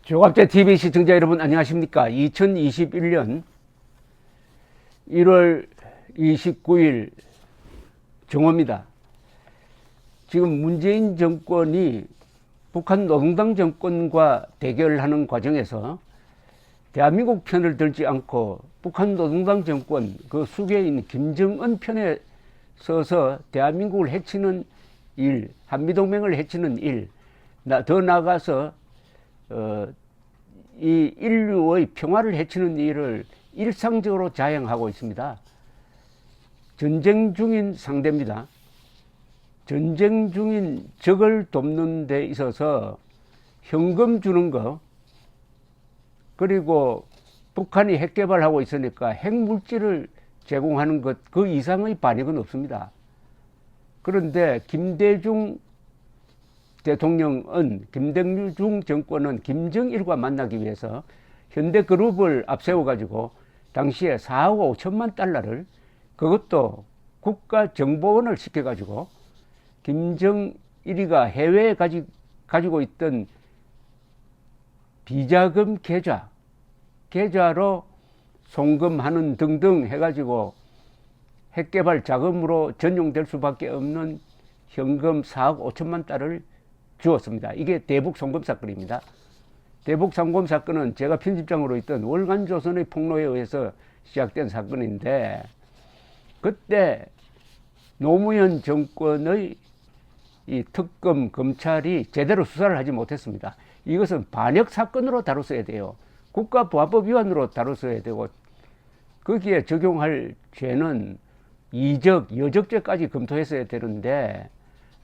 조갑제 TV 시청자 여러분 안녕하십니까? 2021년 1월 29일 정오입니다. 지금 문재인 정권이 북한 노동당 정권과 대결하는 과정에서 대한민국 편을 들지 않고 북한 노동당 정권 그 수괴인 김정은 편에 서서 대한민국을 해치는 일, 한미동맹을 해치는 일, 더 나아가서 이 인류의 평화를 해치는 일을 일상적으로 자행하고 있습니다. 전쟁 중인 상대입니다. 전쟁 중인 적을 돕는 데 있어서 현금 주는 거, 그리고 북한이 핵 개발하고 있으니까 핵물질을 제공하는 것, 그 이상의 반역은 없습니다. 그런데 김대중 대통령은, 김대중 정권은 김정일과 만나기 위해서 현대그룹을 앞세워가지고 당시에 4억 5천만 달러를, 그것도 국가정보원을 시켜가지고 김정일이가 해외에 가지고 있던 비자금 계좌로 송금하는 등등 해가지고 핵개발 자금으로 전용될 수밖에 없는 현금 4억 5천만 달러를 주었습니다. 이게 대북 송금 사건입니다. 대북 송금 사건은 제가 편집장으로 있던 월간조선의 폭로에 의해서 시작된 사건인데, 그때 노무현 정권의 이 특검 검찰이 제대로 수사를 하지 못했습니다. 이것은 반역 사건으로 다뤘어야 돼요. 국가보안법 위반으로 다뤘어야 되고, 거기에 적용할 죄는 이적, 여적죄까지 검토했어야 되는데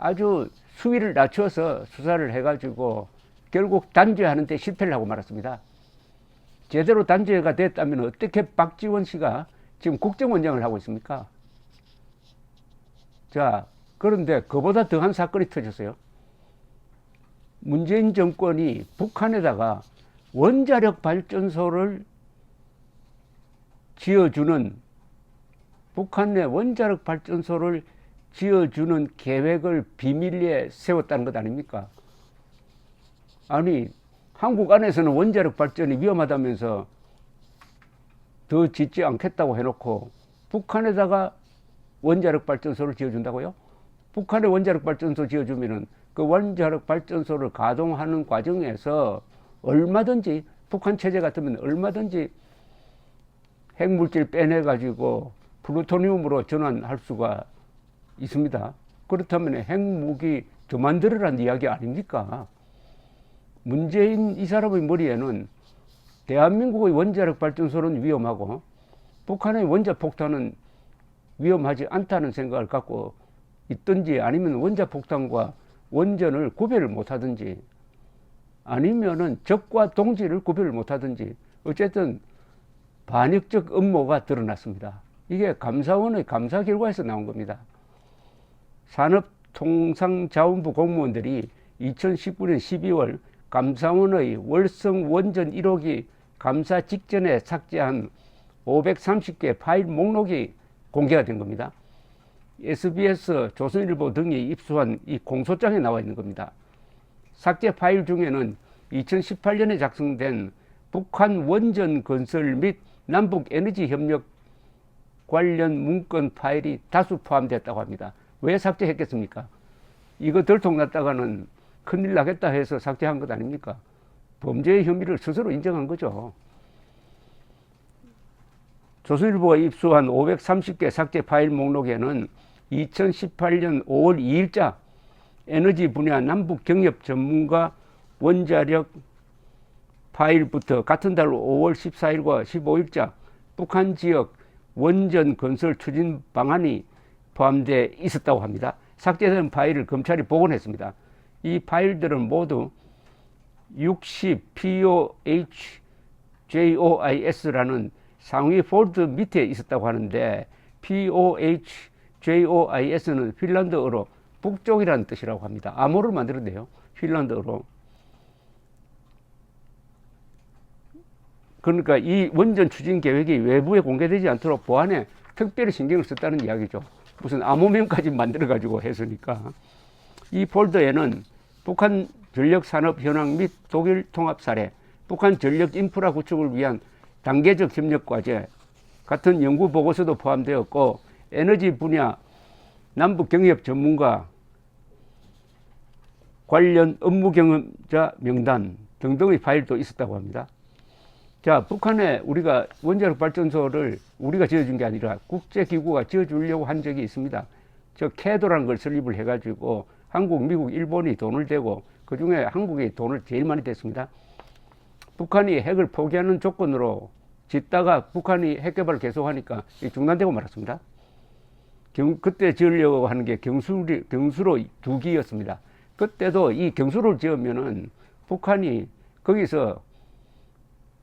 아주 수위를 낮춰서 수사를 해가지고 결국 단죄하는 데 실패를 하고 말았습니다. 제대로 단죄가 됐다면 어떻게 박지원 씨가 지금 국정원장을 하고 있습니까? 자, 그런데 그보다 더한 사건이 터졌어요. 문재인 정권이 북한에다가 원자력 발전소를 지어주는, 북한의 원자력 발전소를 지어주는 계획을 비밀리에 세웠다는 것 아닙니까? 아니, 한국 안에서는 원자력 발전이 위험하다면서 더 짓지 않겠다고 해놓고 북한에다가 원자력 발전소를 지어준다고요? 북한에 원자력 발전소 지어주면은 그 원자력 발전소를 가동하는 과정에서 얼마든지, 북한 체제 같으면 얼마든지 핵물질 빼내가지고 플루토늄으로 전환할 수가 있습니다. 그렇다면 핵무기 더 만들으라는 이야기 아닙니까? 문재인 이 사람의 머리에는 대한민국의 원자력 발전소는 위험하고 북한의 원자폭탄은 위험하지 않다는 생각을 갖고 있든지, 아니면 원자폭탄과 원전을 구별을 못하든지, 아니면은 적과 동지를 구별을 못하든지, 어쨌든 반역적 음모가 드러났습니다. 이게 감사원의 감사 결과에서 나온 겁니다. 산업통상자원부 공무원들이 2019년 12월 감사원의 월성 원전 1호기 감사 직전에 삭제한 530개 파일 목록이 공개가 된 겁니다. SBS, 조선일보 등이 입수한 이 공소장에 나와 있는 겁니다. 삭제 파일 중에는 2018년에 작성된 북한 원전 건설 및 남북 에너지 협력 관련 문건 파일이 다수 포함됐다고 합니다. 왜 삭제했겠습니까? 이거 들통났다가는 큰일 나겠다 해서 삭제한 것 아닙니까? 범죄의 혐의를 스스로 인정한 거죠. 조선일보가 입수한 530개 삭제 파일 목록에는 2018년 5월 2일자 에너지 분야 남북 경협 전문가 원자력 파일부터 같은 달 5월 14일과 15일자 북한 지역 원전 건설 추진 방안이 포함되어 있었다고 합니다. 삭제된 파일을 검찰이 복원했습니다. 이 파일들은 모두 60 POHJOIS라는 상위 폴더 밑에 있었다고 하는데, POHJOIS는 핀란드어로 북쪽이라는 뜻이라고 합니다. 암호를 만들었네요. 핀란드어로. 그러니까 이 원전 추진 계획이 외부에 공개되지 않도록 보안에 특별히 신경을 썼다는 이야기죠. 무슨 암호명까지 만들어가지고 했으니까. 이 폴더에는 북한 전력산업 현황 및 독일 통합 사례, 북한 전력 인프라 구축을 위한 단계적 협력 과제 같은 연구 보고서도 포함되었고, 에너지 분야 남북 경협 전문가 관련 업무 경험자 명단 등등의 파일도 있었다고 합니다. 자, 북한에 우리가 원자력 발전소를 우리가 지어준 게 아니라 국제기구가 지어주려고 한 적이 있습니다. 저 캐도라는 걸 설립을 해가지고 한국, 미국, 일본이 돈을 대고 그 중에 한국이 돈을 제일 많이 댔습니다. 북한이 핵을 포기하는 조건으로 짓다가 북한이 핵 개발을 계속하니까 중단되고 말았습니다. 그때 지으려고 하는 게 경수로 2기였습니다. 그때도 이 경수를 지으면은 북한이 거기서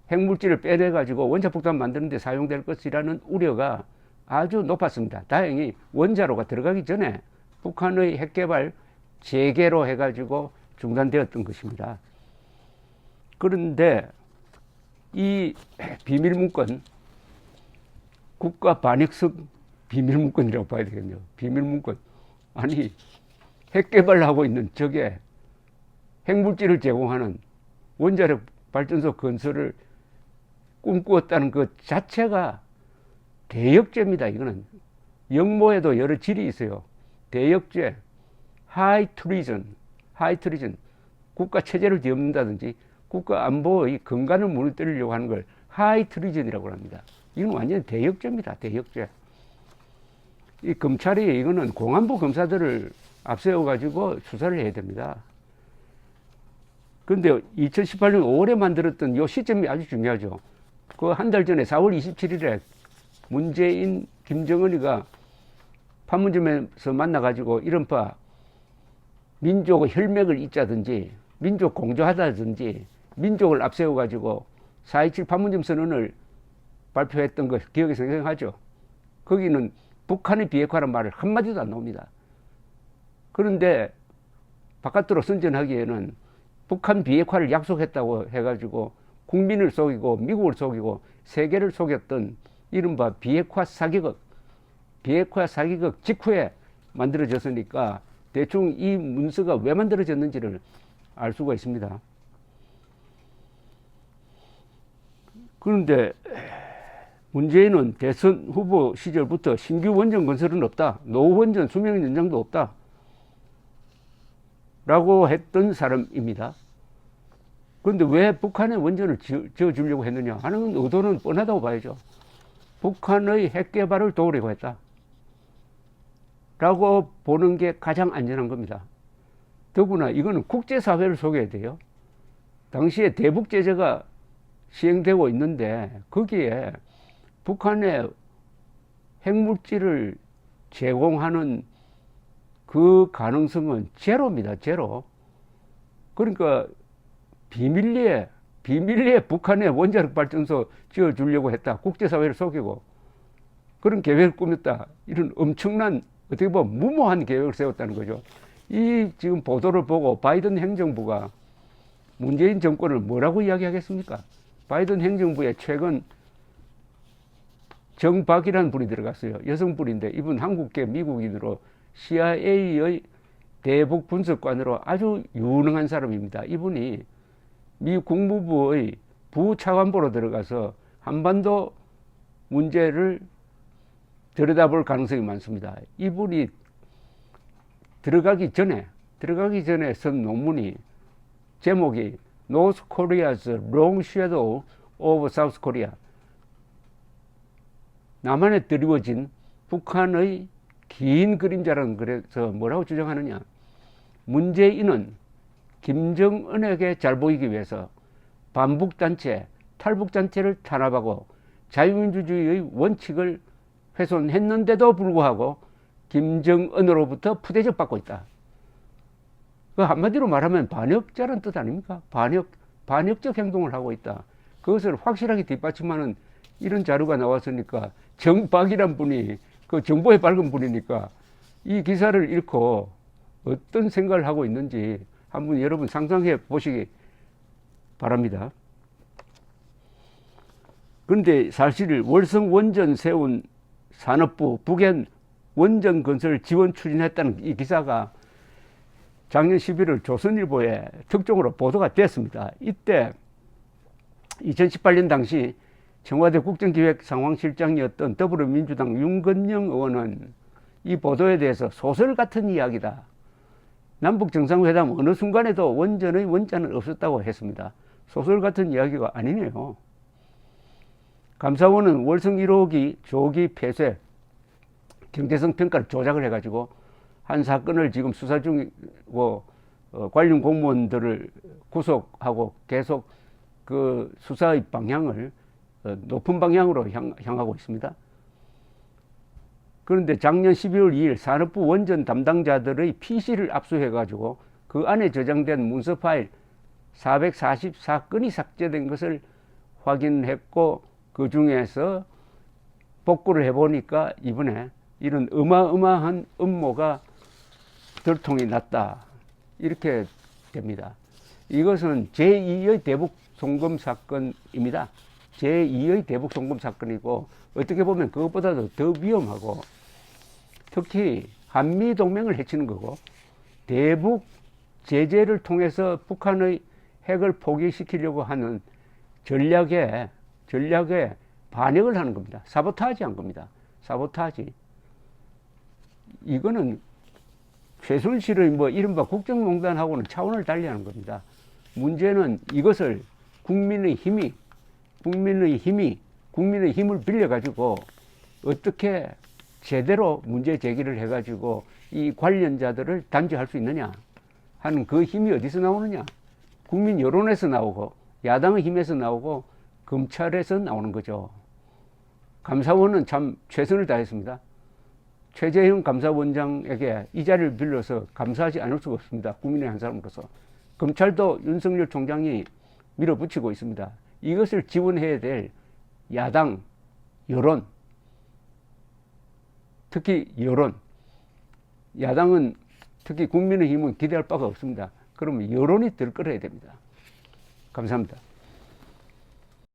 핵물질을 빼내가지고 원자폭탄 만드는 데 사용될 것이라는 우려가 아주 높았습니다. 다행히 원자로가 들어가기 전에 북한의 핵개발 재개로 해가지고 중단되었던 것입니다. 그런데 이 비밀문건, 국가 반역성 비밀문건이라고 봐야 되겠네요. 비밀문건. 아니, 핵개발하고 있는 적에 핵물질을 제공하는 원자력 발전소 건설을 꿈꾸었다는 것 자체가 대역죄입니다. 이거는 영모에도 여러 질이 있어요. 대역죄, 하이 트리전, 국가 체제를 뒤엎는다든지 국가 안보의 근간을 무너뜨리려고 하는 걸 하이 트리전이라고 합니다. 이건 완전 대역죄입니다. 대역죄. 이 검찰이 이거는 공안부 검사들을 앞세워 가지고 수사를 해야 됩니다. 그런데 2018년 5월에 만들었던 이 시점이 아주 중요하죠. 그 한 달 전에 4월 27일에 문재인, 김정은이가 판문점에서 만나가지고 이른바 민족의 혈맥을 잇자든지 민족 공조하다든지 민족을 앞세워가지고 4.27 판문점 선언을 발표했던 것 기억에 생생하죠. 거기는 북한의 비핵화란 말을 한마디도 안 나옵니다. 그런데 바깥으로 선전하기에는 북한 비핵화를 약속했다고 해가지고 국민을 속이고 미국을 속이고 세계를 속였던 이른바 비핵화 사기극 직후에 만들어졌으니까 대충 이 문서가 왜 만들어졌는지를 알 수가 있습니다. 그런데 문재인은 대선 후보 시절부터 신규 원전 건설은 없다, 노후 원전 수명 연장도 없다 라고 했던 사람입니다. 그런데 왜 북한에 원전을 지어주려고 했느냐 하는 의도는 뻔하다고 봐야죠. 북한의 핵 개발을 도우려고 했다 라고 보는 게 가장 안전한 겁니다. 더구나 이거는 국제사회를 속여야 돼요. 당시에 대북제재가 시행되고 있는데 거기에 북한에 핵물질을 제공하는 그 가능성은 제로입니다. 제로. 그러니까 비밀리에 북한에 원자력 발전소 지어주려고 했다. 국제사회를 속이고 그런 계획을 꾸몄다. 이런 엄청난 어떻게 보면 무모한 계획을 세웠다는 거죠. 이 지금 보도를 보고 바이든 행정부가 문재인 정권을 뭐라고 이야기하겠습니까? 바이든 행정부에 최근 정박이라는 분이 들어갔어요. 여성분인데 이분 한국계 미국인으로 CIA의 대북 분석관으로 아주 유능한 사람입니다. 이분이 미 국무부의 부차관보로 들어가서 한반도 문제를 들여다볼 가능성이 많습니다. 이분이 들어가기 전에 쓴 논문이 제목이 North Korea's Long Shadow of South Korea. 남한에 드리워진 북한의 긴 그림자라는, 그래서 뭐라고 주장하느냐. 문재인은 김정은에게 잘 보이기 위해서 반북단체, 탈북단체를 탄압하고 자유민주주의의 원칙을 훼손했는데도 불구하고 김정은으로부터 푸대접받고 있다. 그 한마디로 말하면 반역자라는 뜻 아닙니까? 반역적 행동을 하고 있다. 그것을 확실하게 뒷받침하는 이런 자료가 나왔으니까 정박이란 분이 그 정보에 밝은 분이니까 이 기사를 읽고 어떤 생각을 하고 있는지 한번 여러분 상상해 보시기 바랍니다. 그런데 사실 월성 원전 세운 산업부 북엔 원전 건설 지원 추진했다는 이 기사가 작년 11월 조선일보에 특종으로 보도가 됐습니다. 이때 2018년 당시 청와대 국정기획상황실장이었던 더불어민주당 윤건영 의원은 이 보도에 대해서 소설 같은 이야기다. 남북정상회담 어느 순간에도 원전의 원자는 없었다고 했습니다. 소설 같은 이야기가 아니네요. 감사원은 월성 1호기 조기 폐쇄 경제성 평가를 조작을 해가지고 한 사건을 지금 수사 중이고 관련 공무원들을 구속하고 계속 그 수사의 방향을 높은 방향으로 향하고 있습니다. 그런데 작년 12월 2일 산업부 원전 담당자들의 PC를 압수해가지고 그 안에 저장된 문서 파일 444건이 삭제된 것을 확인했고 그 중에서 복구를 해보니까 이번에 이런 어마어마한 음모가 들통이 났다. 이렇게 됩니다. 이것은 제2의 대북 송금 사건입니다. 제2의 대북 송금 사건이고 어떻게 보면 그것보다도 더 위험하고 특히 한미 동맹을 해치는 거고 대북 제재를 통해서 북한의 핵을 포기시키려고 하는 전략에 반역을 하는 겁니다. 사보타지 한 겁니다. 사보타지. 이거는 최순실의 이른바 국정농단하고는 차원을 달리하는 겁니다. 문제는 이것을 국민의 힘을 빌려가지고 어떻게 제대로 문제 제기를 해가지고 이 관련자들을 단죄할 수 있느냐 하는 그 힘이 어디서 나오느냐. 국민 여론에서 나오고 야당의 힘에서 나오고 검찰에서 나오는 거죠. 감사원은 참 최선을 다했습니다. 최재형 감사원장에게 이 자리를 빌려서 감사하지 않을 수가 없습니다. 국민의 한 사람으로서. 검찰도 윤석열 총장이 밀어붙이고 있습니다. 이것을 지원해야 될 야당, 여론, 특히 여론. 야당은 특히 국민의힘은 기대할 바가 없습니다. 그러면 여론이 들끓어야 됩니다. 감사합니다.